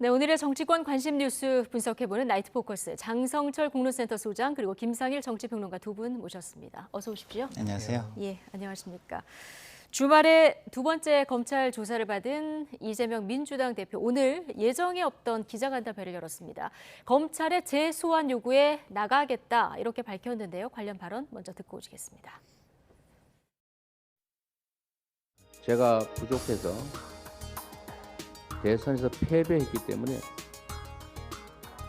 네, 오늘의 정치권 관심 뉴스 분석해보는 나이트 포커스 장성철 공론센터 소장 그리고 김상일 정치평론가 두 분 모셨습니다. 어서 오십시오. 안녕하세요. 예, 안녕하십니까. 주말에 두 번째 검찰 조사를 받은 이재명 민주당 대표 오늘 예정에 없던 기자간담회를 열었습니다. 검찰의 재소환 요구에 나가겠다 이렇게 밝혔는데요. 관련 발언 먼저 듣고 오시겠습니다. 제가 부족해서 대선에서 패배했기 때문에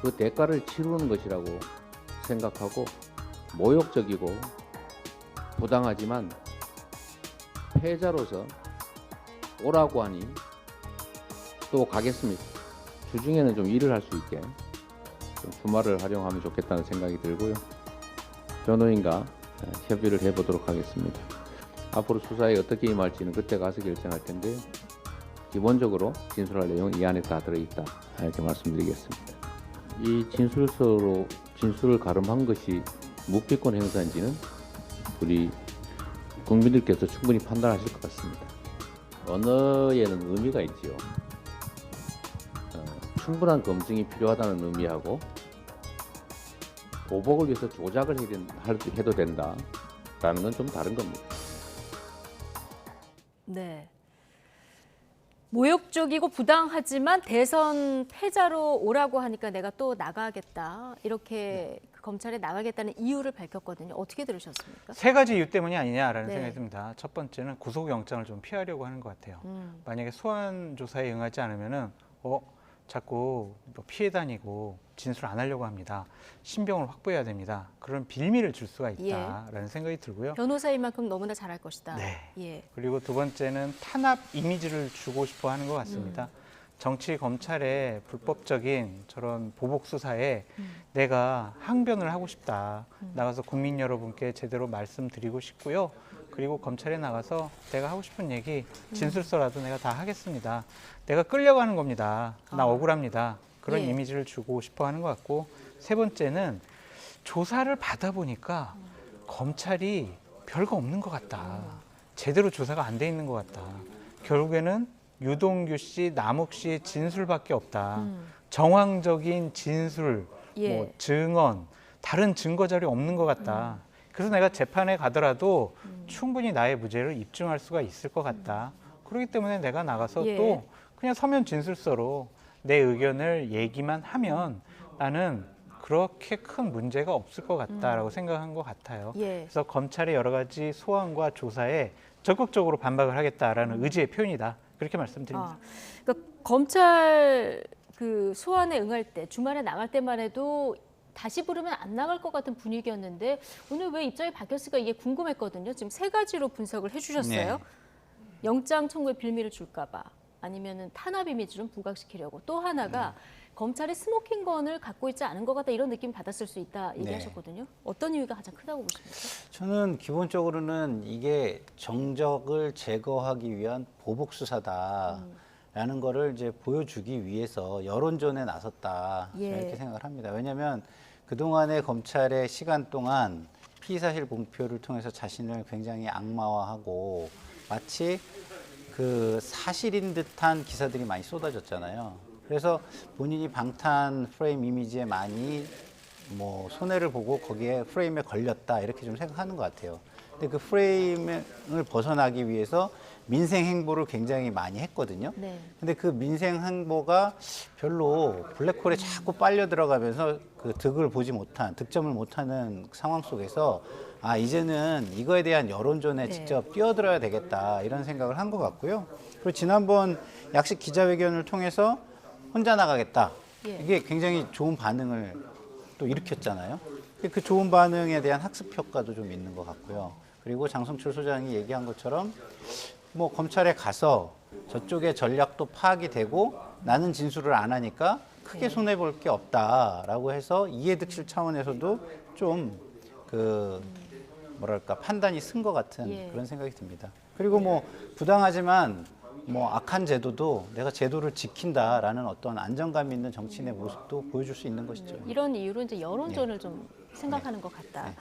그 대가를 치르는 것이라고 생각하고 모욕적이고 부당하지만 패자로서 오라고 하니 또 가겠습니다. 주중에는 좀 일을 할 수 있게 좀 주말을 활용하면 좋겠다는 생각이 들고요. 변호인과 협의를 해보도록 하겠습니다. 앞으로 수사에 어떻게 임할지는 그때 가서 결정할 텐데 기본적으로 진술할 내용은 이 안에 다 들어있다 이렇게 말씀드리겠습니다. 이 진술서로 진술을 가름한 것이 묵비권 행사인지는 우리 국민들께서 충분히 판단하실 것 같습니다. 언어에는 의미가 있지요. 충분한 검증이 필요하다는 의미하고 보복을 위해서 조작을 해도 된다라는 건 좀 다른 겁니다. 네. 모욕적이고 부당하지만 대선 패자로 오라고 하니까 내가 또 나가겠다. 이렇게 검찰에 나가겠다는 이유를 밝혔거든요. 어떻게 들으셨습니까? 세 가지 이유 때문이 아니냐라는 네. 생각이 듭니다. 첫 번째는 구속영장을 좀 피하려고 하는 것 같아요. 만약에 소환 조사에 응하지 않으면은 자꾸 피해 다니고 진술 안 하려고 합니다. 신병을 확보해야 됩니다. 그런 빌미를 줄 수가 있다라는 생각이 들고요. 변호사인 만큼 너무나 잘할 것이다. 네. 예. 그리고 두 번째는 탄압 이미지를 주고 싶어 하는 것 같습니다. 정치 검찰의 불법적인 저런 보복 수사에 내가 항변을 하고 싶다. 나가서 국민 여러분께 제대로 말씀드리고 싶고요. 그리고 검찰에 나가서 내가 하고 싶은 얘기 진술서라도 내가 다 하겠습니다. 내가 끌려가는 겁니다. 나 억울합니다. 그런 예. 이미지를 주고 싶어 하는 것 같고 세 번째는 조사를 받아보니까 검찰이 별거 없는 것 같다. 제대로 조사가 안 돼 있는 것 같다. 결국에는 유동규 씨, 남욱 씨의 진술밖에 없다. 정황적인 진술, 예. 증언, 다른 증거 자료 없는 것 같다. 그래서 내가 재판에 가더라도 충분히 나의 무죄를 입증할 수가 있을 것 같다. 그렇기 때문에 내가 나가서 예. 또 그냥 서면 진술서로 내 의견을 얘기만 하면 나는 그렇게 큰 문제가 없을 것 같다라고 생각한 것 같아요. 예. 그래서 검찰의 여러 가지 소환과 조사에 적극적으로 반박을 하겠다라는 의지의 표현이다. 그렇게 말씀드립니다. 그러니까 검찰 그 소환에 응할 때 주말에 나갈 때만 해도 다시 부르면 안 나갈 것 같은 분위기였는데 오늘 왜 입장이 바뀌었을까 이게 궁금했거든요. 지금 세 가지로 분석을 해주셨어요. 네. 영장 청구에 빌미를 줄까 봐 아니면은 탄압 이미지 좀 부각시키려고 또 하나가 검찰이 스모킹건을 갖고 있지 않은 것 같다 이런 느낌 받았을 수 있다 얘기하셨거든요. 어떤 이유가 가장 크다고 보십니까? 저는 기본적으로는 이게 정적을 제거하기 위한 보복 수사다라는 거를 이제 보여주기 위해서 여론전에 나섰다 예. 이렇게 생각을 합니다. 왜냐하면 그동안의 검찰의 시간 동안 피의사실 공표를 통해서 자신을 굉장히 악마화하고 마치 그 사실인 듯한 기사들이 많이 쏟아졌잖아요. 그래서 본인이 방탄 프레임 이미지에 많이 손해를 보고 거기에 프레임에 걸렸다 이렇게 좀 생각하는 것 같아요. 근데 그 프레임을 벗어나기 위해서 민생 행보를 굉장히 많이 했거든요. 네. 근데 그 민생 행보가 별로 블랙홀에 자꾸 빨려 들어가면서 그 득점을 못하는 상황 속에서 이제는 이거에 대한 여론전에 직접 뛰어들어야 되겠다 이런 생각을 한 것 같고요. 그리고 지난번 약식 기자회견을 통해서 혼자 나가겠다. 이게 굉장히 좋은 반응을 또 일으켰잖아요. 그 좋은 반응에 대한 학습 효과도 좀 있는 것 같고요. 그리고 장성철 소장이 얘기한 것처럼 검찰에 가서 저쪽의 전략도 파악이 되고 나는 진술을 안 하니까 크게 손해볼 게 없다라고 해서 이해득실 차원에서도 좀 판단이 쓴 것 같은 그런 생각이 듭니다. 그리고 부당하지만 악한 제도도 내가 제도를 지킨다라는 어떤 안정감 있는 정치인의 모습도 보여줄 수 있는 것이죠. 이런 이유로 이제 여론전을 좀 생각하는 것 같다.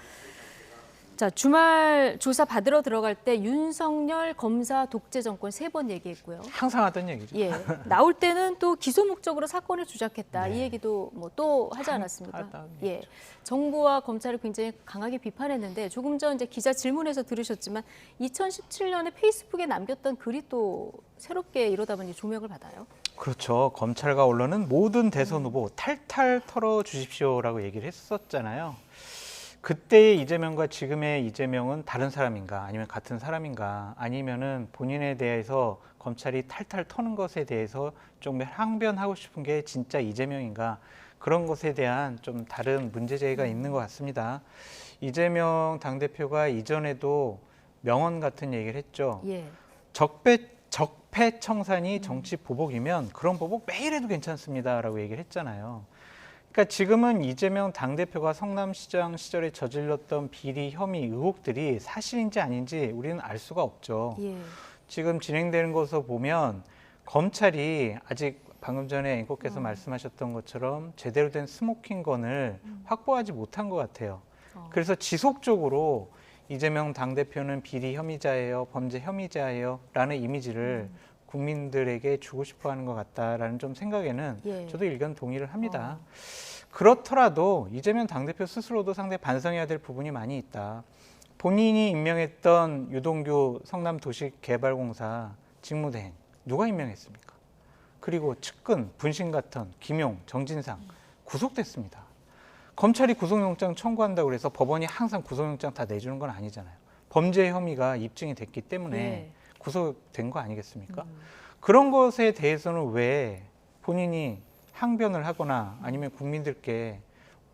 자, 주말 조사 받으러 들어갈 때 윤석열 검사 독재 정권 3번 얘기했고요. 항상 하던 얘기죠. 예, 나올 때는 또 기소 목적으로 사건을 조작했다. 이 얘기도 뭐 또 하지 않았습니까? 하던 예, 정부와 검찰을 굉장히 강하게 비판했는데 조금 전 이제 기자 질문에서 들으셨지만 2017년에 페이스북에 남겼던 글이 또 새롭게 이러다 보니 조명을 받아요. 그렇죠. 검찰과 언론은 모든 대선 후보 탈탈 털어 주십시오라고 얘기를 했었잖아요. 그때의 이재명과 지금의 이재명은 다른 사람인가 아니면 같은 사람인가 아니면은 본인에 대해서 검찰이 탈탈 터는 것에 대해서 좀 항변하고 싶은 게 진짜 이재명인가 그런 것에 대한 좀 다른 문제제기가 있는 것 같습니다. 이재명 당대표가 이전에도 명언 같은 얘기를 했죠. 예. 적폐청산이 정치 보복이면 그런 보복 매일 해도 괜찮습니다라고 얘기를 했잖아요. 그러니까 지금은 이재명 당대표가 성남시장 시절에 저질렀던 비리 혐의 의혹들이 사실인지 아닌지 우리는 알 수가 없죠. 예. 지금 진행되는 것을 보면 검찰이 아직 방금 전에 앵커께서 말씀하셨던 것처럼 제대로 된 스모킹건을 확보하지 못한 것 같아요. 그래서 지속적으로 이재명 당대표는 비리 혐의자예요, 범죄 혐의자예요 라는 이미지를 국민들에게 주고 싶어 하는 것 같다라는 좀 생각에는 예. 저도 일견 동의를 합니다. 그렇더라도 이재명 당대표 스스로도 상당히 반성해야 될 부분이 많이 있다. 본인이 임명했던 유동규 성남도시개발공사 직무대행 누가 임명했습니까? 그리고 측근, 분신같은 김용, 정진상 구속됐습니다. 검찰이 구속영장 청구한다고 해서 법원이 항상 구속영장 다 내주는 건 아니잖아요. 범죄 혐의가 입증이 됐기 때문에 예. 구속된 거 아니겠습니까? 그런 것에 대해서는 왜 본인이 항변을 하거나 아니면 국민들께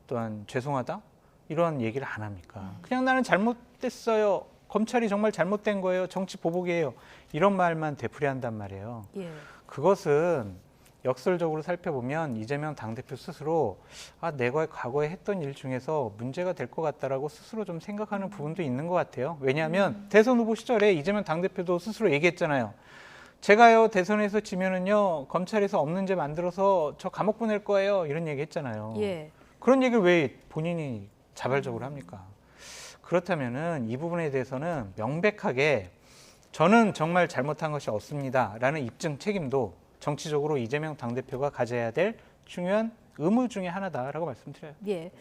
또한 죄송하다? 이런 얘기를 안 합니까? 그냥 나는 잘못됐어요. 검찰이 정말 잘못된 거예요. 정치 보복이에요. 이런 말만 되풀이한단 말이에요. 예. 그것은 역설적으로 살펴보면 이재명 당대표 스스로 내가 과거에 했던 일 중에서 문제가 될 것 같다라고 스스로 좀 생각하는 부분도 있는 것 같아요. 왜냐하면 대선 후보 시절에 이재명 당대표도 스스로 얘기했잖아요. 제가요 대선에서 지면은요 검찰에서 없는 죄 만들어서 저 감옥 보낼 거예요 이런 얘기 했잖아요. 예. 그런 얘기를 왜 본인이 자발적으로 합니까? 그렇다면은 이 부분에 대해서는 명백하게 저는 정말 잘못한 것이 없습니다라는 입증 책임도 정치적으로 이재명 당대표가 가져야 될 중요한 의무 중에 하나다라고 말씀드려요. 예.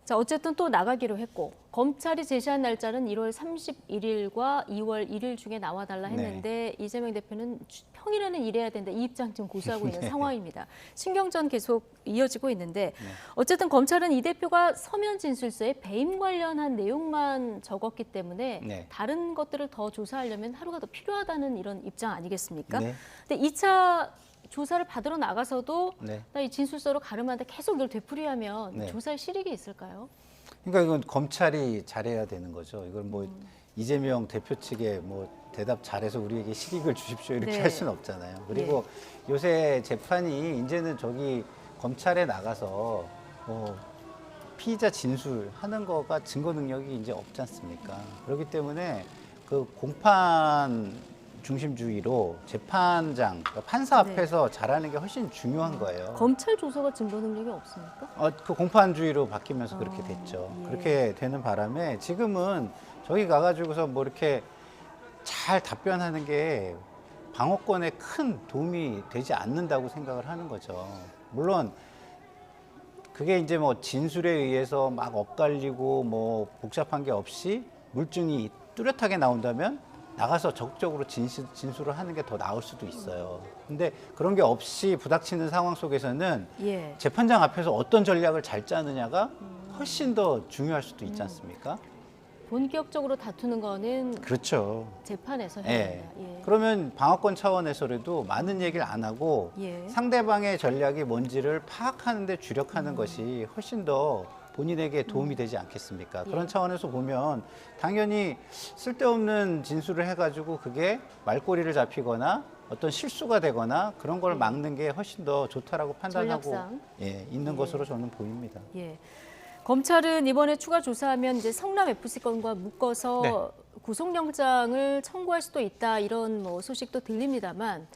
자, 어쨌든 또 나가기로 했고 검찰이 제시한 날짜는 1월 31일과 2월 1일 중에 나와달라 했는데 이재명 대표는 평일에는 일해야 된다 이 입장 지금 고수하고 있는 상황입니다. 신경전 계속 이어지고 있는데 어쨌든 검찰은 이 대표가 서면 진술서에 배임 관련한 내용만 적었기 때문에 다른 것들을 더 조사하려면 하루가 더 필요하다는 이런 입장 아니겠습니까? 근데 2차 조사를 받으러 나가서도 나 이 진술서로 가름하는데 계속 이걸 되풀이하면 조사에 실익이 있을까요? 그러니까 이건 검찰이 잘해야 되는 거죠. 이걸 뭐 이재명 대표 측에 뭐 대답 잘해서 우리에게 실익을 주십시오 이렇게 할 수는 없잖아요. 그리고 요새 재판이 이제는 저기 검찰에 나가서 피의자 진술하는 거가 증거 능력이 이제 없지 않습니까? 그렇기 때문에 그 공판 중심주의로 재판장, 그러니까 판사 앞에서 잘하는 게 훨씬 중요한 거예요. 검찰 조사가 증거 능력이 없습니까? 그 공판주의로 바뀌면서 그렇게 됐죠. 그렇게 되는 바람에 지금은 저기 가가지고서 뭐 이렇게 잘 답변하는 게 방어권에 큰 도움이 되지 않는다고 생각을 하는 거죠. 물론 그게 이제 뭐 진술에 의해서 막 엇갈리고 뭐 복잡한 게 없이 물증이 뚜렷하게 나온다면 나가서 적극적으로 진술을 하는 게 더 나을 수도 있어요. 근데 그런 게 없이 부닥치는 상황 속에서는 재판장 앞에서 어떤 전략을 잘 짜느냐가 훨씬 더 중요할 수도 있지 않습니까? 본격적으로 다투는 거는 그렇죠. 재판에서 해야 된다. 그러면 방어권 차원에서라도 많은 얘기를 안 하고 상대방의 전략이 뭔지를 파악하는 데 주력하는 것이 훨씬 더 본인에게 도움이 되지 않겠습니까? 그런 차원에서 보면 당연히 쓸데없는 진술을 해가지고 그게 말꼬리를 잡히거나 어떤 실수가 되거나 그런 걸 막는 게 훨씬 더 좋다라고 판단하고 있는 것으로 저는 보입니다. 검찰은 이번에 추가 조사하면 이제 성남 FC 건과 묶어서 구속영장을 청구할 수도 있다 이런 뭐 소식도 들립니다만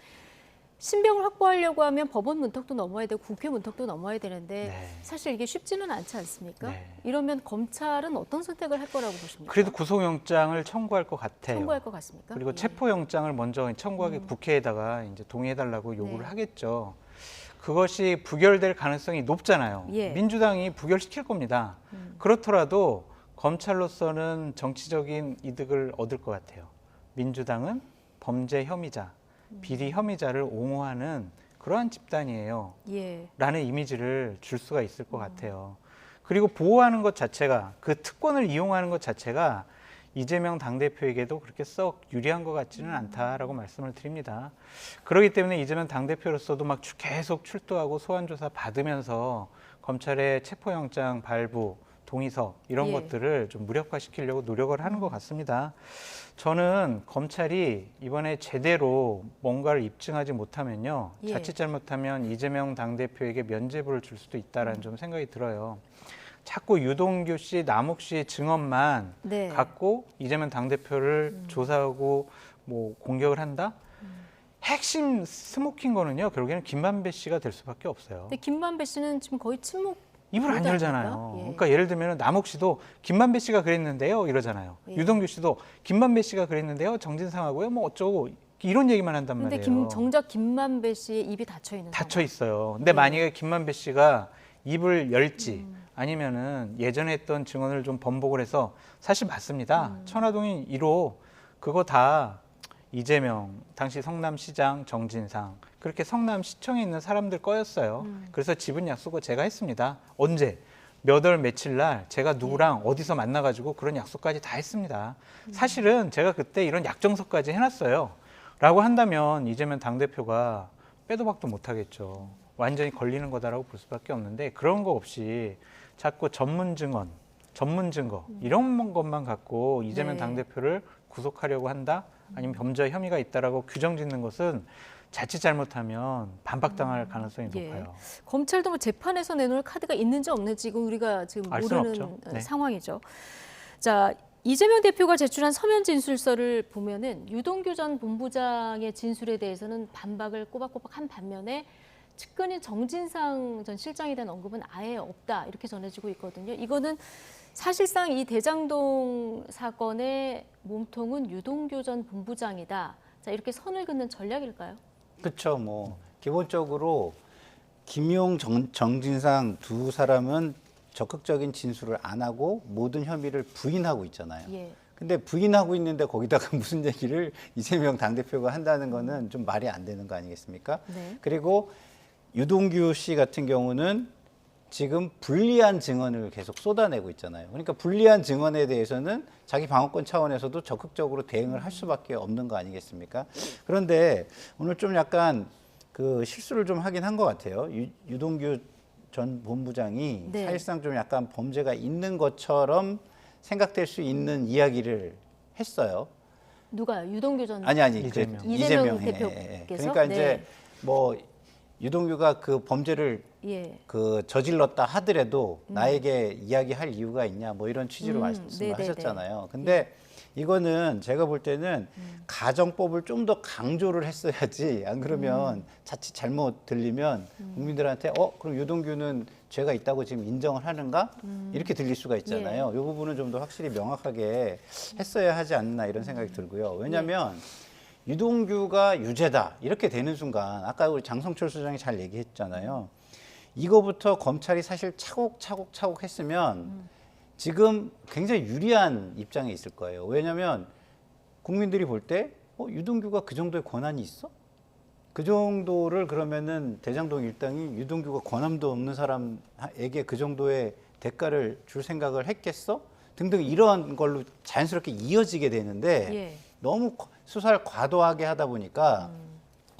신병을 확보하려고 하면 법원 문턱도 넘어야 되고 국회 문턱도 넘어야 되는데 네. 사실 이게 쉽지는 않지 않습니까? 네. 이러면 검찰은 어떤 선택을 할 거라고 보십니까? 그래도 구속영장을 청구할 것 같아요. 청구할 것 같습니까? 그리고 예. 체포영장을 먼저 청구하게 국회에다가 이제 동의해달라고 요구를 네. 하겠죠. 그것이 부결될 가능성이 높잖아요. 예. 민주당이 부결시킬 겁니다. 그렇더라도 검찰로서는 정치적인 이득을 얻을 것 같아요. 민주당은 범죄 혐의자, 비리 혐의자를 옹호하는 그러한 집단이에요. 예. 라는 이미지를 줄 수가 있을 것 같아요. 그리고 보호하는 것 자체가, 그 특권을 이용하는 것 자체가 이재명 당대표에게도 그렇게 썩 유리한 것 같지는 않다라고 말씀을 드립니다. 그렇기 때문에 이재명 당대표로서도 막 계속 출두하고 소환조사 받으면서 검찰의 체포영장 발부, 동의서 이런 예. 것들을 좀 무력화시키려고 노력을 하는 것 같습니다. 저는 검찰이 이번에 제대로 뭔가를 입증하지 못하면요. 예. 자칫 잘못하면 이재명 당대표에게 면죄부를 줄 수도 있다라는 좀 생각이 들어요. 자꾸 유동규 씨, 남욱 씨의 증언만 네. 갖고 이재명 당대표를 조사하고 뭐 공격을 한다? 핵심 스모킹 거는요. 결국에는 김만배 씨가 될 수밖에 없어요. 근데 김만배 씨는 지금 거의 침묵 입을 안 그러지 열잖아요. 않을까? 예. 그러니까 예를 들면 남욱 씨도 김만배 씨가 그랬는데요 이러잖아요. 예. 유동규 씨도 김만배 씨가 그랬는데요 정진상하고요 뭐 어쩌고 이런 얘기만 한단 근데 말이에요. 정작 김만배 씨의 입이 닫혀 있는 닫혀 있어요. 근데 네. 만약에 김만배 씨가 입을 열지 아니면은 예전에 했던 증언을 좀 번복을 해서 사실 맞습니다. 천화동인 1호 그거 다 이재명 당시 성남시장 정진상 그렇게 성남시청에 있는 사람들 거였어요. 그래서 지분 약속을 제가 했습니다. 언제? 몇 월 며칠 날 제가 누구랑 어디서 만나가지고 그런 약속까지 다 했습니다. 사실은 제가 그때 이런 약정서까지 해놨어요. 라고 한다면 이재명 당대표가 빼도 박도 못하겠죠. 완전히 걸리는 거다라고 볼 수밖에 없는데 그런 거 없이 자꾸 전문 증언, 전문 증거 이런 것만 갖고 이재명 네. 당대표를 구속하려고 한다? 아니면 범죄 혐의가 있다라고 규정 짓는 것은 자칫 잘못하면 반박당할 가능성이 예. 높아요. 검찰도 뭐 재판에서 내놓을 카드가 있는지 없는지 이건 우리가 지금 알 수는 모르는 없죠. 네. 상황이죠. 자, 이재명 대표가 제출한 서면 진술서를 보면은 유동규 전 본부장의 진술에 대해서는 반박을 꼬박꼬박 한 반면에 측근인 정진상 전 실장에 대한 언급은 아예 없다 이렇게 전해지고 있거든요. 이거는 사실상 이 대장동 사건의 몸통은 유동규 전 본부장이다. 자, 이렇게 선을 긋는 전략일까요? 그렇죠. 뭐 기본적으로 김용 정진상 두 사람은 적극적인 진술을 안 하고 모든 혐의를 부인하고 있잖아요. 예. 근데 부인하고 있는데 거기다가 무슨 얘기를 이재명 당대표가 한다는 거는 좀 말이 안 되는 거 아니겠습니까? 네. 그리고 유동규 씨 같은 경우는 지금 불리한 증언을 계속 쏟아내고 있잖아요. 그러니까 불리한 증언에 대해서는 자기 방어권 차원에서도 적극적으로 대응을 할 수밖에 없는 거 아니겠습니까? 그런데 오늘 좀 약간 그 실수를 좀 하긴 한 것 같아요. 유동규 전 본부장이 네. 사실상 좀 약간 범죄가 있는 것처럼 생각될 수 있는 이야기를 했어요. 누가요? 유동규 전 아니 이재명. 이재명 예, 대표께서? 그러니까 네. 이제 뭐 유동규가 그 범죄를 예. 그 저질렀다 하더라도 나에게 이야기할 이유가 있냐 뭐 이런 취지로 말씀을 네네네. 하셨잖아요. 근데 이거는 제가 볼 때는 가정법을 좀 더 강조를 했어야지 안 그러면 자칫 잘못 들리면 국민들한테 그럼 유동규는 죄가 있다고 지금 인정을 하는가 이렇게 들릴 수가 있잖아요. 이 부분은 좀 더 확실히 명확하게 했어야 하지 않나 이런 생각이 들고요. 왜냐하면 유동규가 유죄다 이렇게 되는 순간 아까 우리 장성철 소장이 잘 얘기했잖아요. 이거부터 검찰이 사실 차곡차곡 했으면 지금 굉장히 유리한 입장에 있을 거예요. 왜냐하면 국민들이 볼 때 유동규가 그 정도의 권한이 있어? 그 정도를 그러면은 대장동 일당이 유동규가 권한도 없는 사람에게 그 정도의 대가를 줄 생각을 했겠어? 등등 이런 걸로 자연스럽게 이어지게 되는데 예. 너무 수사를 과도하게 하다 보니까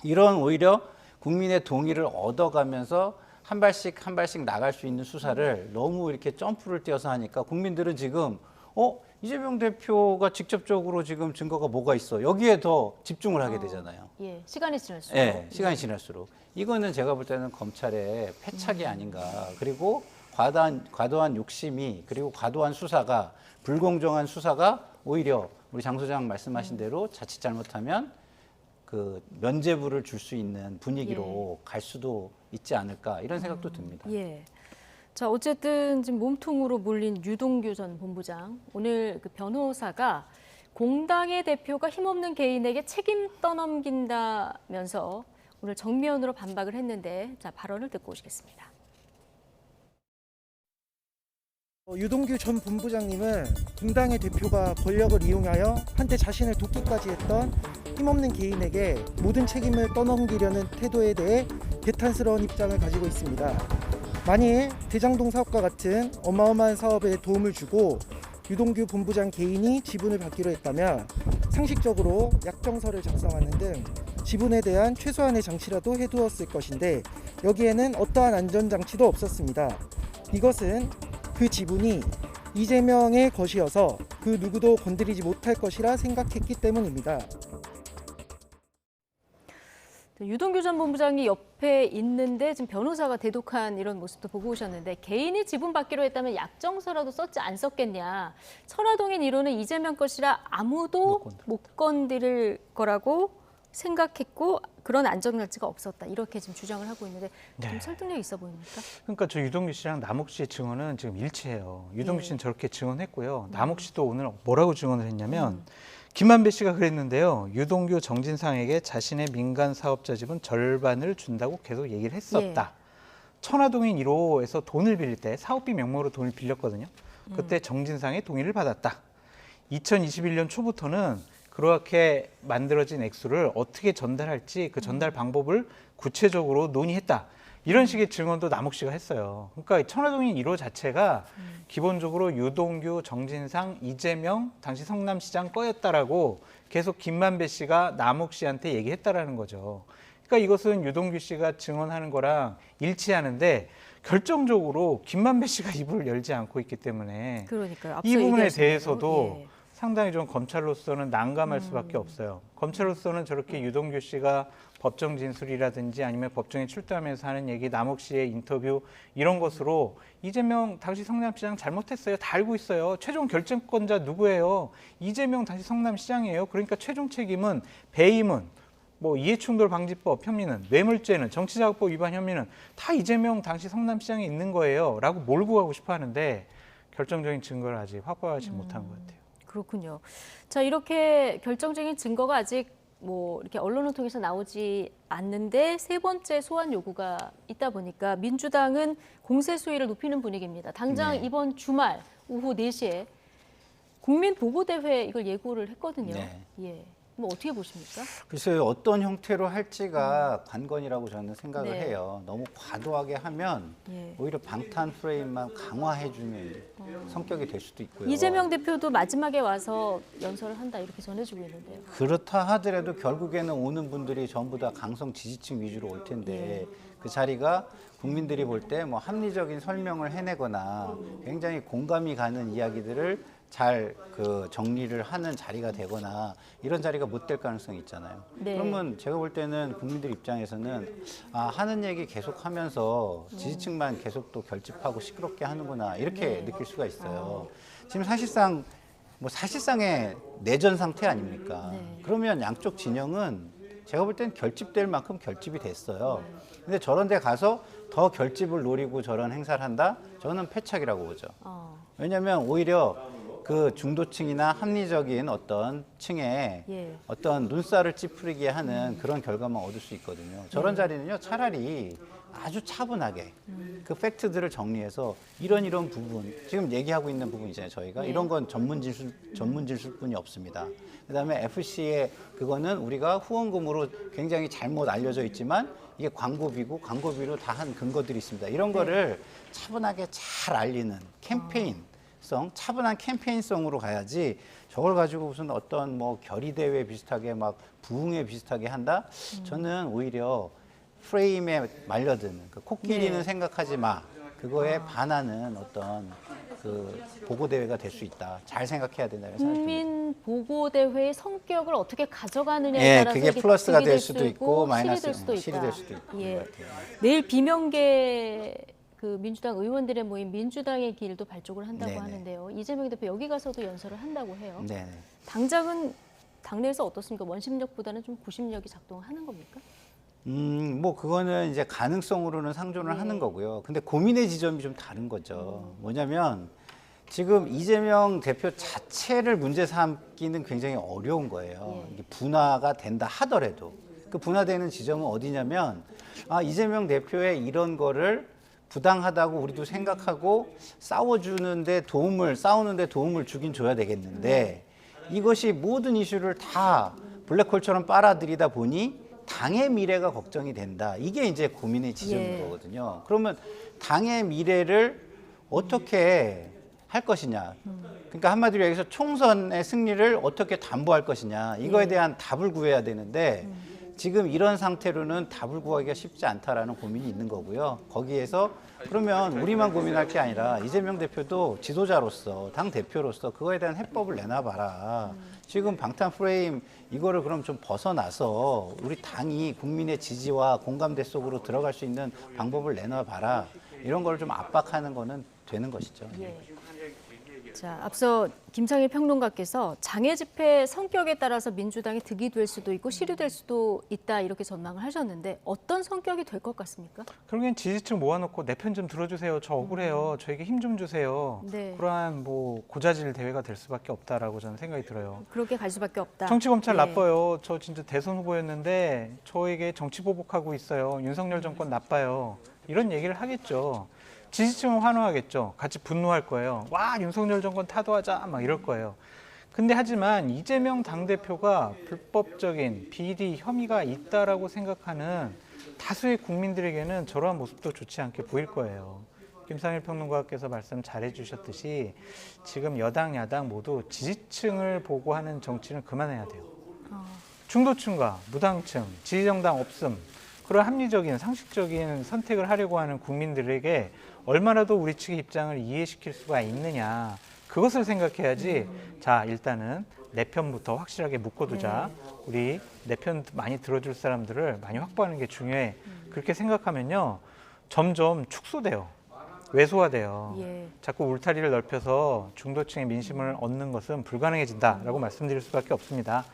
이런 오히려 국민의 동의를 얻어가면서 한 발씩 나갈 수 있는 수사를 너무 이렇게 점프를 뛰어서 하니까 국민들은 지금 이재명 대표가 직접적으로 지금 증거가 뭐가 있어 여기에 더 집중을 하게 되잖아요. 예. 시간이 지날수록. 네, 시간이 지날수록 이거는 제가 볼 때는 검찰의 패착이 아닌가. 그리고 과도한 욕심이 그리고 과도한 수사가 불공정한 수사가 오히려 우리 장 소장 말씀하신 대로 자칫 잘못하면 그 면죄부를 줄 수 있는 분위기로 갈 수도 있지 않을까 이런 생각도 듭니다. 예. 자, 어쨌든 지금 몸통으로 몰린 유동규 전 본부장. 오늘 그 변호사가 공당의 대표가 힘없는 개인에게 책임 떠넘긴다면서 오늘 정면으로 반박을 했는데, 자, 발언을 듣고 오시겠습니다. 유동규 전 본부장님은 공당의 대표가 권력을 이용하여 한때 자신을 돕기까지 했던 힘없는 개인에게 모든 책임을 떠넘기려는 태도에 대해 개탄스러운 입장을 가지고 있습니다. 만일 대장동 사업과 같은 어마어마한 사업에 도움을 주고 유동규 본부장 개인이 지분을 받기로 했다면 상식적으로 약정서를 작성하는 등 지분에 대한 최소한의 장치라도 해두었을 것인데 여기에는 어떠한 안전장치도 없었습니다. 이것은 그 지분이 이재명의 것이어서 그 누구도 건드리지 못할 것이라 생각했기 때문입니다. 유동규 전 본부장이 옆에 있는데 지금 변호사가 대독한 이런 모습도 보고 오셨는데, 개인이 지분 받기로 했다면 약정서라도 썼지 안 썼겠냐. 천화동인 1호는 이재명 것이라 아무도 못 건드릴 거라고 생각했고 그런 안전장치가 없었다. 이렇게 지금 주장을 하고 있는데 좀 설득력 있어 보입니까? 그러니까 저 유동규 씨랑 남욱 씨의 증언은 지금 일치해요. 유동규 씨는 저렇게 증언했고요. 남욱 씨도 오늘 뭐라고 증언을 했냐면 김만배 씨가 그랬는데요. 유동규 정진상에게 자신의 민간 사업자 지분 절반을 준다고 계속 얘기를 했었다. 천화동인 1호에서 돈을 빌릴 때 사업비 명목으로 돈을 빌렸거든요. 그때 정진상의 동의를 받았다. 2021년 초부터는 그렇게 만들어진 액수를 어떻게 전달할지 그 전달 방법을 구체적으로 논의했다. 이런 식의 증언도 남욱 씨가 했어요. 그러니까 천화동인 1호 자체가 기본적으로 유동규, 정진상, 이재명, 당시 성남시장 거였다라고 계속 김만배 씨가 남욱 씨한테 얘기했다라는 거죠. 그러니까 이것은 유동규 씨가 증언하는 거랑 일치하는데 결정적으로 김만배 씨가 입을 열지 않고 있기 때문에 그러니까요. 앞서 이 부분에 얘기하신 대로. 대해서도 상당히 좀 검찰로서는 난감할 수밖에 없어요. 검찰로서는 저렇게 유동규 씨가 법정 진술이라든지 아니면 법정에 출두하면서 하는 얘기, 남욱 씨의 인터뷰 이런 것으로 이재명 당시 성남시장 잘못했어요. 다 알고 있어요. 최종 결정권자 누구예요? 이재명 당시 성남시장이에요. 그러니까 최종 책임은 배임은 뭐 이해충돌방지법 혐의는 뇌물죄는 정치자금법 위반 혐의는 다 이재명 당시 성남시장에 있는 거예요. 라고 몰고 가고 싶어 하는데 결정적인 증거를 아직 확보하지 못한 것 같아요. 그렇군요. 자, 이렇게 결정적인 증거가 아직 뭐 이렇게 언론을 통해서 나오지 않는데 세 번째 소환 요구가 있다 보니까 민주당은 공세 수위를 높이는 분위기입니다. 당장 이번 주말 오후 4시에 국민보고대회 이걸 예고를 했거든요. 예. 뭐 어떻게 보십니까? 글쎄요, 어떤 형태로 할지가 관건이라고 저는 생각을 네. 해요. 너무 과도하게 하면 오히려 방탄 프레임만 강화해주는 성격이 될 수도 있고요. 이재명 대표도 마지막에 와서 연설을 한다 이렇게 전해지고 있는데요. 그렇다 하더라도 결국에는 오는 분들이 전부 다 강성 지지층 위주로 올 텐데 그 자리가 국민들이 볼 때 뭐 합리적인 설명을 해내거나 굉장히 공감이 가는 이야기들을 잘 그 정리를 하는 자리가 되거나 이런 자리가 못 될 가능성이 있잖아요. 네. 그러면 제가 볼 때는 국민들 입장에서는 하는 얘기 계속 하면서 지지층만 계속 또 결집하고 시끄럽게 하는구나 이렇게 느낄 수가 있어요. 지금 사실상의 내전 상태 아닙니까? 그러면 양쪽 진영은 제가 볼 때는 결집될 만큼 결집이 됐어요. 근데 저런 데 가서 더 결집을 노리고 저런 행사를 한다? 저는 패착이라고 보죠. 왜냐하면 오히려 그 중도층이나 합리적인 어떤 층에 어떤 눈살을 찌푸리게 하는 그런 결과만 얻을 수 있거든요. 저런 자리는요, 차라리 아주 차분하게 그 팩트들을 정리해서 이런 부분, 지금 얘기하고 있는 부분이잖아요, 저희가. 이런 건 전문 진술뿐이 없습니다. 그다음에 FC의 그거는 우리가 후원금으로 굉장히 잘못 알려져 있지만 이게 광고비고 광고비로 다 한 근거들이 있습니다. 이런 거를 차분하게 잘 알리는 캠페인성, 차분한 캠페인성으로 가야지 저걸 가지고 무슨 어떤 뭐 결의대회 비슷하게 막 부흥회 비슷하게 한다? 저는 오히려 프레임에 말려드는 그 코끼리는 생각하지 마. 그거에 반하는 어떤 그 보고대회가 될 수 있다. 잘 생각해야 된다는 생각이 듭니다. 국민 보고대회의 성격을 어떻게 가져가느냐에 따라서 그게 이게 플러스가 득이 될 수도 있고 마이너스, 실이 될 수도 실이 있다. 될 수도 있고. 예. 내일 비명계 그 민주당 의원들의 모임 민주당의 길도 발족을 한다고 네네. 하는데요. 이재명 대표 여기 가서도 연설을 한다고 해요. 네. 당장은 당내에서 어떻습니까? 원심력보다는 좀 구심력이 작동하는 겁니까? 뭐 그거는 이제 가능성으로는 상존을 하는 거고요. 근데 고민의 지점이 좀 다른 거죠. 뭐냐면 지금 이재명 대표 자체를 문제 삼기는 굉장히 어려운 거예요. 이게 분화가 된다 하더라도 그 분화되는 지점은 어디냐면 이재명 대표의 이런 거를 부당하다고 우리도 생각하고 싸우는데 도움을 주긴 줘야 되겠는데 이것이 모든 이슈를 다 블랙홀처럼 빨아들이다 보니 당의 미래가 걱정이 된다. 이게 이제 고민의 지점인 거거든요. 그러면 당의 미래를 어떻게 할 것이냐. 그러니까 한마디로 얘기해서 총선의 승리를 어떻게 담보할 것이냐. 이거에 대한 답을 구해야 되는데 지금 이런 상태로는 답을 구하기가 쉽지 않다라는 고민이 있는 거고요. 거기에서 그러면 우리만 고민할 게 아니라 이재명 대표도 지도자로서 당 대표로서 그거에 대한 해법을 내놔봐라. 지금 방탄 프레임 이거를 그럼 좀 벗어나서 우리 당이 국민의 지지와 공감대 속으로 들어갈 수 있는 방법을 내놔봐라. 이런 걸 좀 압박하는 거는 되는 것이죠. 자, 앞서 김창일 평론가께서 장애 집회 성격에 따라서 민주당이 득이 될 수도 있고 실효될 수도 있다 이렇게 전망을 하셨는데 어떤 성격이 될 것 같습니까? 결국엔 지지층 모아놓고 내 편 좀 들어주세요. 저 억울해요. 저에게 힘 좀 주세요. 네. 그러한 고자질 대회가 될 수밖에 없다라고 저는 생각이 들어요. 그렇게 갈 수밖에 없다. 정치 검찰 네. 나빠요. 저 진짜 대선 후보였는데 저에게 정치 보복하고 있어요. 윤석열 정권 나빠요. 이런 얘기를 하겠죠. 지지층은 환호하겠죠. 같이 분노할 거예요. 와, 윤석열 정권 타도하자 막 이럴 거예요. 근데 하지만 이재명 당대표가 불법적인 비리 혐의가 있다라고 생각하는 다수의 국민들에게는 저러한 모습도 좋지 않게 보일 거예요. 김상일 평론가께서 말씀 잘해 주셨듯이 지금 여당, 야당 모두 지지층을 보고 하는 정치는 그만해야 돼요. 중도층과 무당층, 지지정당 없음, 그런 합리적인 상식적인 선택을 하려고 하는 국민들에게 얼마나 더 우리 측의 입장을 이해시킬 수가 있느냐, 그것을 생각해야지. 자, 일단은 내 편부터 확실하게 묶어두자. 우리 내 편 많이 들어줄 사람들을 많이 확보하는 게 중요해. 그렇게 생각하면요 점점 축소돼요. 왜소화돼요. 자꾸 울타리를 넓혀서 중도층의 민심을 얻는 것은 불가능해진다라고 말씀드릴 수밖에 없습니다.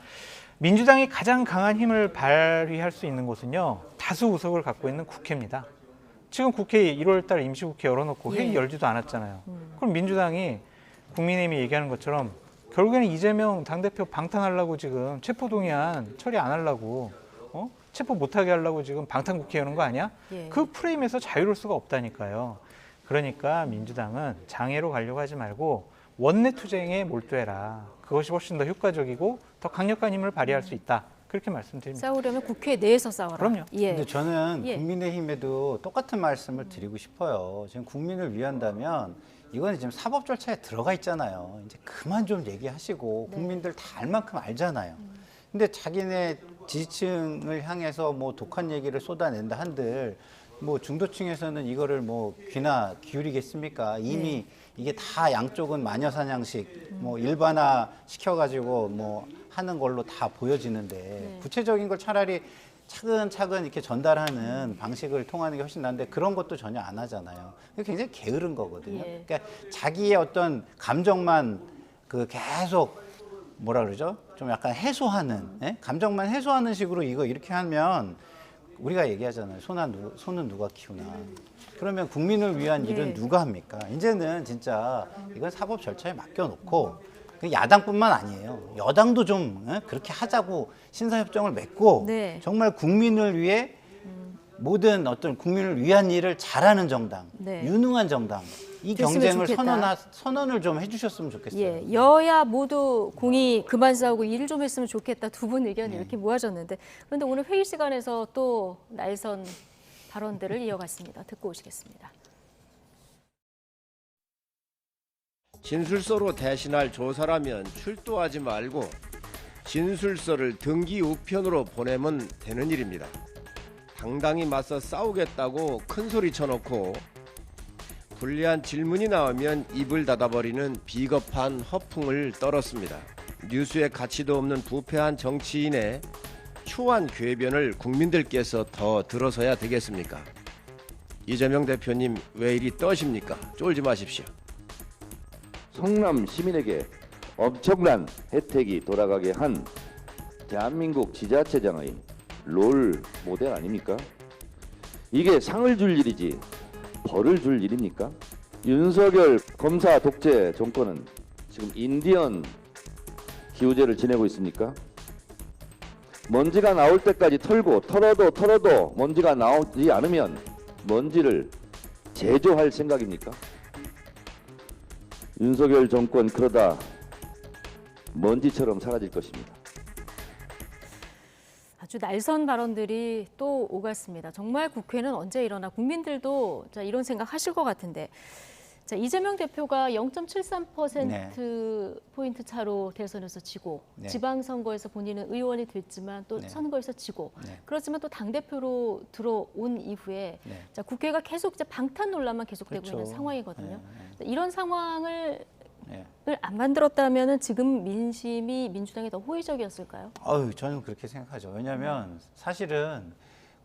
민주당이 가장 강한 힘을 발휘할 수 있는 곳은요 다수 의석을 갖고 있는 국회입니다. 지금 국회 1월달 임시국회 열어놓고 회의 열지도 않았잖아요. 그럼 민주당이 국민의힘이 얘기하는 것처럼 결국에는 이재명 당대표 방탄하려고 지금 체포동의안 처리 안 하려고 체포 못하게 하려고 지금 방탄국회 여는 거 아니야? 그 프레임에서 자유로울 수가 없다니까요. 그러니까 민주당은 장애로 가려고 하지 말고 원내 투쟁에 몰두해라. 그것이 훨씬 더 효과적이고 더 강력한 힘을 발휘할 수 있다. 그렇게 말씀드립니다. 싸우려면 국회 내에서 싸워라. 그럼요. 근데 저는 국민의힘에도 똑같은 말씀을 드리고 싶어요. 지금 국민을 위한다면 이거는 지금 사법 절차에 들어가 있잖아요. 이제 그만 좀 얘기하시고 국민들 다 알 만큼 알잖아요. 근데 자기네 지지층을 향해서 뭐 독한 얘기를 쏟아낸다 한들 뭐 중도층에서는 이거를 뭐 귀나 기울이겠습니까? 이미 이게 다 양쪽은 마녀사냥식 뭐 일반화 시켜가지고 뭐 하는 걸로 다 보여지는데 구체적인 걸 차라리 차근차근 이렇게 전달하는 방식을 통하는 게 훨씬 나은데 그런 것도 전혀 안 하잖아요. 그게 굉장히 게으른 거거든요. 그러니까 자기의 어떤 감정만 그 계속 뭐라 그러죠? 좀 약간 해소하는, 감정만 해소하는 식으로 이거 이렇게 하면 우리가 얘기하잖아요. 소는 누가 키우나. 그러면 국민을 위한 일은 누가 합니까? 이제는 진짜 이건 사법 절차에 맡겨놓고 야당뿐만 아니에요. 여당도 좀 그렇게 하자고 신사협정을 맺고 정말 국민을 위해 모든 어떤 국민을 위한 일을 잘하는 정당, 유능한 정당, 이 경쟁을 선언을 좀 해주셨으면 좋겠어요. 여야 모두 공이 그만 싸우고 일 좀 했으면 좋겠다. 두 분 의견이 이렇게 모아졌는데 그런데 오늘 회의 시간에서 또 날선 발언들을 이어갔습니다. 듣고 오시겠습니다. 진술서로 대신할 조사라면 출두하지 말고 진술서를 등기 우편으로 보내면 되는 일입니다. 당당히 맞서 싸우겠다고 큰소리 쳐놓고 불리한 질문이 나오면 입을 닫아버리는 비겁한 허풍을 떨었습니다. 뉴스에 가치도 없는 부패한 정치인의 추한 궤변을 국민들께서 더 들어서야 되겠습니까? 이재명 대표님 왜 이리 떠십니까? 쫄지 마십시오. 성남 시민에게 엄청난 혜택이 돌아가게 한 대한민국 지자체장의 롤 모델 아닙니까? 이게 상을 줄 일이지 벌을 줄 일입니까? 윤석열 검사 독재 정권은 지금 인디언 기후제를 지내고 있습니까? 먼지가 나올 때까지 털어도 먼지가 나오지 않으면 먼지를 제조할 생각입니까? 윤석열 정권 그러다 먼지처럼 사라질 것입니다. 아주 날선 발언들이 또 오갔습니다. 정말 국회는 언제 일어나 국민들도 자, 이런 생각 하실 것 같은데 자, 이재명 대표가 0.73% 포인트 차로 대선에서 지고 네. 지방선거에서 본인은 의원이 됐지만 또 네. 선거에서 지고 네. 그렇지만 또 당대표로 들어온 이후에 네. 자, 국회가 계속 이제 방탄 논란만 계속되고 그렇죠. 있는 상황이거든요. 네, 이런 상황을 네. 안 만들었다면 지금 민심이 민주당에 더 호의적이었을까요? 저는 그렇게 생각하죠. 왜냐하면 사실은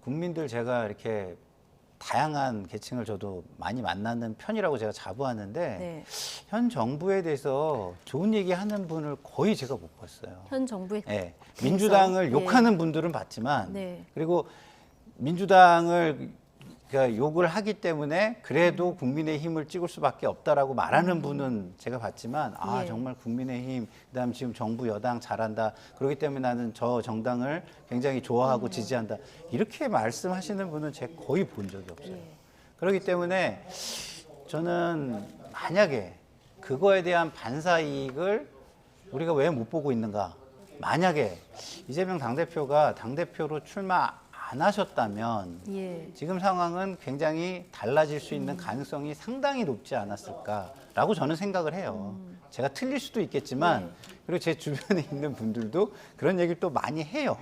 국민들 제가 이렇게 다양한 계층을 저도 많이 만나는 편이라고 제가 자부하는데 네. 현 정부에 대해서 좋은 얘기하는 분을 거의 제가 못 봤어요. 현 정부의 예, 민주당을 예. 욕하는 분들은 봤지만 네. 그리고 민주당을 그러니까 욕을 하기 때문에 그래도 국민의힘을 찍을 수밖에 없다라고 말하는 분은 제가 봤지만 예. 정말 국민의힘 그다음 지금 정부 여당 잘한다 그렇기 때문에 나는 저 정당을 굉장히 좋아하고 지지한다 이렇게 말씀하시는 분은 제가 거의 본 적이 없어요. 예. 그렇기 때문에 저는 만약에 그거에 대한 반사 이익을 우리가 왜 못 보고 있는가? 만약에 이재명 당대표가 당대표로 출마 안 하셨다면 예. 지금 상황은 굉장히 달라질 수 있는 가능성이 상당히 높지 않았을까라고 저는 생각을 해요. 제가 틀릴 수도 있겠지만 그리고 제 주변에 있는 분들도 그런 얘기를 또 많이 해요.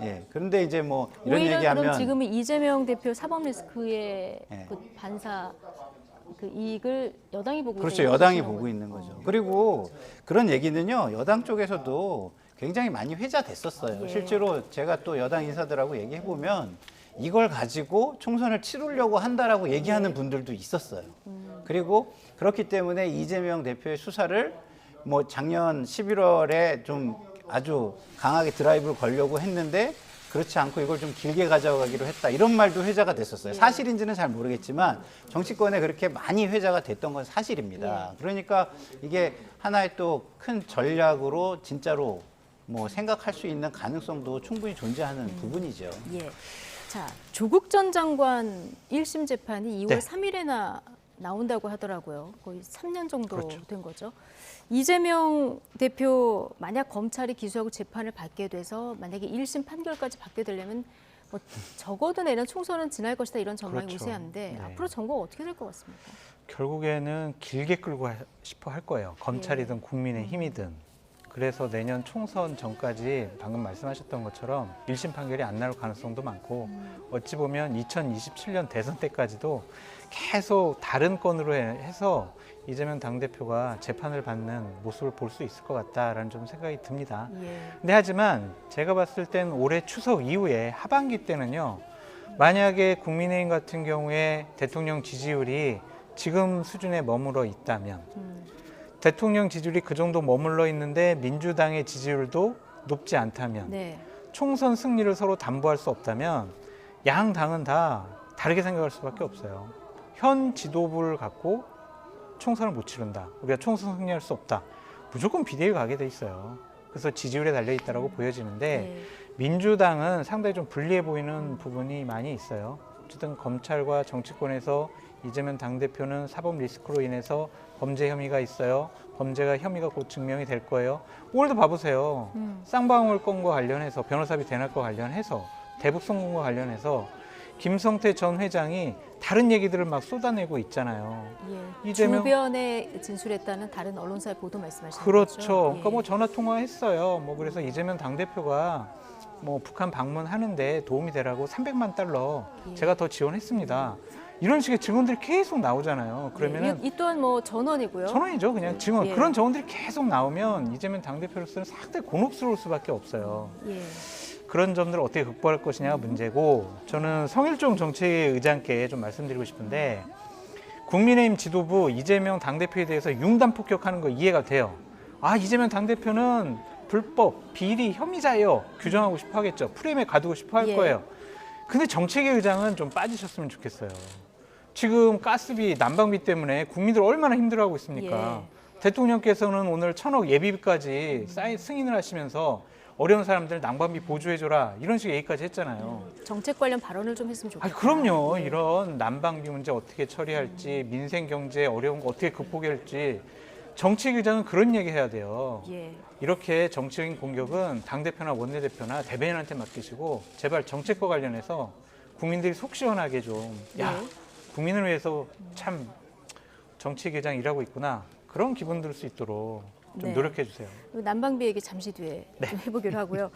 예. 그런데 이제 뭐 이런 오히려 얘기하면 그럼 지금은 이재명 대표 사법 리스크의 예. 그 반사 그 이익을 여당이 보고 그렇죠. 있는 여당이 것이라는 보고 거죠. 있는 거죠. 그리고 그런 얘기는요. 여당 쪽에서도 굉장히 많이 회자됐었어요. 예. 실제로 제가 또 여당 인사들하고 얘기해 보면 이걸 가지고 총선을 치르려고 한다라고 얘기하는 분들도 있었어요. 그리고 그렇기 때문에 이재명 대표의 수사를 뭐 작년 11월에 좀 아주 강하게 드라이브를 걸려고 했는데 그렇지 않고 이걸 좀 길게 가져가기로 했다. 이런 말도 회자가 됐었어요. 사실인지는 잘 모르겠지만 정치권에 그렇게 많이 회자가 됐던 건 사실입니다. 그러니까 이게 하나의 또 큰 전략으로 진짜로 뭐 생각할 수 있는 가능성도 충분히 존재하는 부분이죠. 예. 자, 조국 전 장관 1심 재판이 2월 네. 3일에나 나온다고 하더라고요. 거의 3년 정도 그렇죠. 된 거죠. 이재명 대표 만약 검찰이 기소하고 재판을 받게 돼서 만약에 1심 판결까지 받게 되려면 뭐 적어도 내년 총선은 지날 것이다 이런 전망이 그렇죠. 우세한데 네. 앞으로 정부가 어떻게 될 것 같습니까? 결국에는 길게 끌고 싶어 할 거예요. 검찰이든 국민의힘이든. 그래서 내년 총선 전까지 방금 말씀하셨던 것처럼 1심 판결이 안 나올 가능성도 많고 어찌 보면 2027년 대선 때까지도 계속 다른 건으로 해서 이재명 당대표가 재판을 받는 모습을 볼 수 있을 것 같다라는 좀 생각이 듭니다. 예. 근데 하지만 제가 봤을 땐 올해 추석 이후에 하반기 때는요. 만약에 국민의힘 같은 경우에 대통령 지지율이 지금 수준에 머물러 있다면 대통령 지지율이 그 정도 머물러 있는데 민주당의 지지율도 높지 않다면 네. 총선 승리를 서로 담보할 수 없다면 양 당은 다 다르게 생각할 수밖에 없어요. 현 지도부를 갖고 총선을 못 치른다. 우리가 총선 승리할 수 없다. 무조건 비대위 가게 돼 있어요. 그래서 지지율에 달려 있다라고 보여지는데 네. 민주당은 상당히 좀 불리해 보이는 부분이 많이 있어요. 어쨌든 검찰과 정치권에서 이재명 당대표는 사법 리스크로 인해서 범죄 혐의가 있어요. 범죄가 혐의가 곧 증명이 될 거예요. 오늘도 봐보세요. 쌍방울 건과 관련해서 변호사비 대납과 관련해서 대북송금과 관련해서 김성태 전 회장이 다른 얘기들을 막 쏟아내고 있잖아요. 예. 이재명- 주변에 진술했다는 다른 언론사의 보도 말씀하시는 그렇죠. 거죠? 그러니까 뭐 전화 통화했어요. 뭐 그래서 이재명 당대표가 뭐 북한 방문하는데 도움이 되라고 300만 달러 제가 더 지원했습니다. 이런 식의 증언들이 계속 나오잖아요. 그러면은 이 또한 뭐 전원이고요. 전원이죠. 그냥 증언. 예. 그런 증언들이 계속 나오면 이재명 당대표로서는 상당히 곤혹스러울 수밖에 없어요. 예. 그런 점들을 어떻게 극복할 것이냐가 문제고 저는 성일종 정책의장께 좀 말씀드리고 싶은데 국민의힘 지도부 이재명 당대표에 대해서 융단 폭격하는 거 이해가 돼요. 아 이재명 당대표는 불법, 비리, 혐의자예요. 규정하고 싶어 하겠죠. 프레임에 가두고 싶어 할 예. 거예요. 근데 정책위 의장은 좀 빠지셨으면 좋겠어요. 지금 가스비, 난방비 때문에 국민들 얼마나 힘들어하고 있습니까? 대통령께서는 오늘 1,000억 예비비까지 승인을 하시면서 어려운 사람들 난방비 보조해줘라 이런 식의 얘기까지 했잖아요. 정책 관련 발언을 좀 했으면 아, 좋겠다. 그럼요. 예. 이런 난방비 문제 어떻게 처리할지, 민생 경제 어려운 거 어떻게 극복할지 정치위 의장은 그런 얘기 해야 돼요. 예. 이렇게 정치적인 공격은 당대표나 원내대표나 대변인한테 맡기시고 제발 정책과 관련해서 국민들이 속 시원하게 좀 야, 네. 국민을 위해서 참 정치위의장 일하고 있구나 그런 기분 들 수 있도록 좀 네. 노력해 주세요. 난방비 얘기 잠시 뒤에 좀 해보기로 하고요.